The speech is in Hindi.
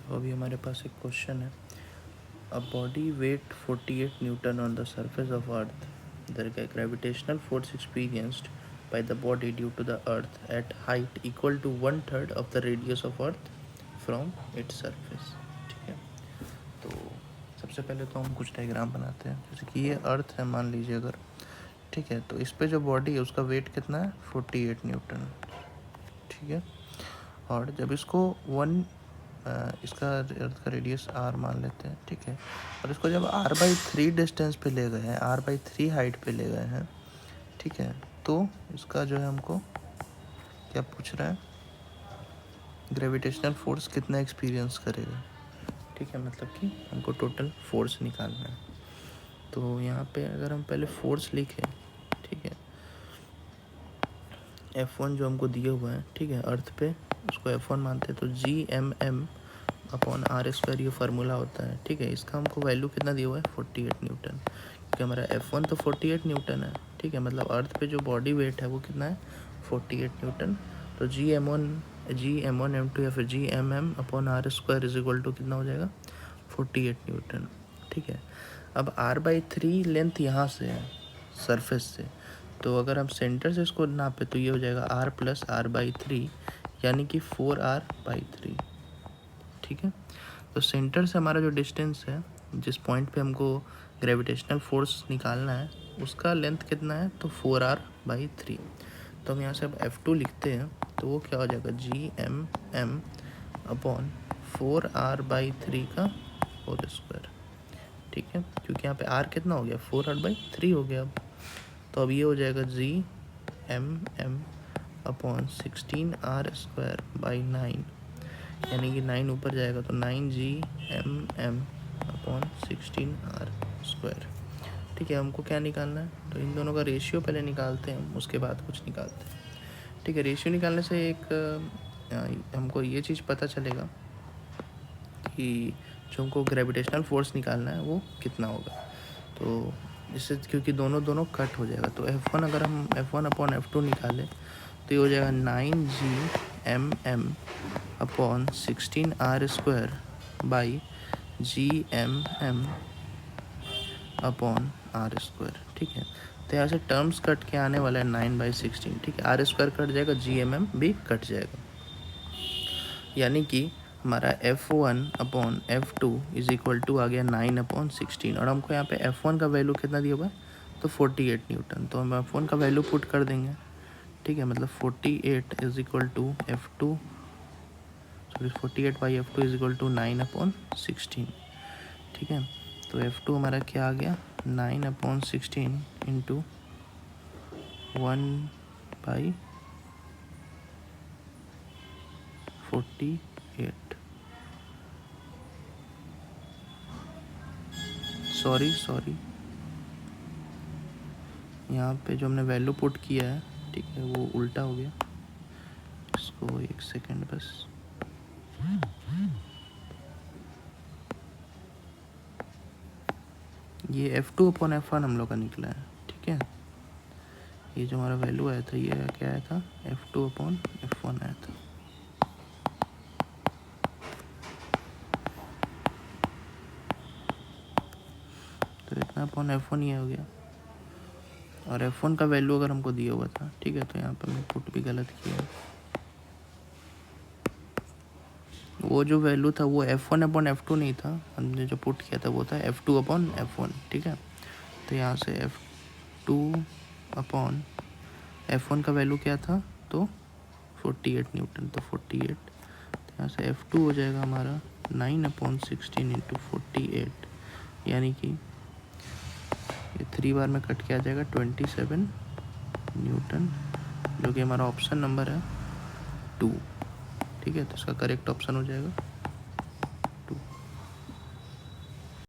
तो अभी हमारे पास एक क्वेश्चन है, a body weight 48 Newton on the surface of earth, the gravitational force experienced by the body due to the earth at height equal to 1/3 of the radius of earth from its surface। ठीक है, तो सबसे पहले तो हम कुछ डायग्राम बनाते हैं। जैसे कि ये अर्थ है मान लीजिए अगर, ठीक है, तो इस पे जो बॉडी है उसका वेट कितना है 48 न्यूटन। ठीक है, और जब इसको इसका अर्थ का रेडियस आर मान लेते हैं, ठीक है, और इसको जब r/3 डिस्टेंस पे ले गए हैं, r/3 हाइट पे ले गए हैं, ठीक है, तो इसका जो है हमको क्या पूछ रहा है, ग्रेविटेशनल फोर्स कितना एक्सपीरियंस करेगा। ठीक है, मतलब कि हमको टोटल फोर्स निकालना है। तो यहाँ पे अगर हम पहले फोर्स लिखें, ठीक है, F1 जो हमको दिए हुए हैं, ठीक है, अर्थ पे उसको F1 मानते हैं, तो G/m/r² ये फार्मूला होता है। ठीक है, इसका हमको वैल्यू कितना दिया हुआ है 48 न्यूटन, क्योंकि हमारा F1 तो 48 न्यूटन है। ठीक है, मतलब अर्थ पे जो बॉडी वेट है वो कितना है 48 न्यूटन। तो G m1 या फिर Gmm/r² इज इक्वल टू कितना हो जाएगा 48 न्यूटन। ठीक है, अब r/3 लेंथ यहाँ से है सरफेस से, तो अगर हम सेंटर से इसको नापे तो ये हो जाएगा r + r/3 यानी कि 4r/3। ठीक है, तो सेंटर से हमारा जो डिस्टेंस है, जिस पॉइंट पे हमको ग्रेविटेशनल फोर्स निकालना है, उसका लेंथ कितना है तो 4r/3। तो हम यहाँ से अब F2 लिखते हैं, तो वो क्या हो जाएगा Gmm/4r/3 का होल स्क्वायर। ठीक है, क्योंकि यहाँ पे r कितना हो गया 4r/3 हो गया। अब तो अब ये हो जाएगा Gmm/16r²/9, यानी कि 9 ऊपर जाएगा तो 9Gmm/16r²। ठीक है, हमको क्या निकालना है, तो इन दोनों का रेशियो पहले निकालते हैं हम, उसके बाद कुछ निकालते हैं। ठीक है, रेशियो निकालने से एक हमको ये चीज़ पता चलेगा कि जो हमको ग्रेविटेशनल फोर्स निकालना है वो कितना होगा। तो इससे क्योंकि दोनों कट हो जाएगा, तो F1 अगर हम F1/F2 निकालें तो ये हो जाएगा 9Gmm/16r²/Gmm/r²। ठीक है, तो यहाँ से टर्म्स कट के आने वाला है 9/16। ठीक है, r² कट जाएगा, Gmm भी कट जाएगा, यानी कि हमारा F1/F2 इज इक्वल टू आ गया 9/16। और हमको यहाँ पे F1 का वैल्यू कितना दिया हुआ है तो 48 न्यूटन, तो हम F1 का वैल्यू पुट कर देंगे। ठीक है, मतलब 48 is equal to F2, sorry 48/F2 is equal to 9/16। ठीक है, तो F2 हमारा क्या आ गया 9/16 इंटू 1/48। सॉरी यहाँ पे जो हमने वैल्यू पुट किया है, ठीक है, वो उल्टा हो गया। इसको एक सेकेंड बस, ये F2/F1 हम लोग का निकला है। ठीक है, ये जो हमारा वैल्यू आया था ये क्या आया था F2/F1 आया था। तो इतना F1 ये हो गया, और F1 का वैल्यू अगर हमको दिया हुआ था, ठीक है, तो यहाँ पर मैं पुट भी गलत किया। वो जो वैल्यू था वो F1/F2 नहीं था, हमने जो पुट किया था वो था F2/F1। ठीक है, तो यहाँ से F2/F1 का वैल्यू क्या था तो 48 न्यूटन, तो 48, तो यहाँ से F2 हो जाएगा हमारा 9/16 इंटू 48, यानी कि ये 3 बार में कट के आ जाएगा 27 न्यूटन, जो कि हमारा ऑप्शन नंबर है 2। ठीक है, तो इसका करेक्ट ऑप्शन हो जाएगा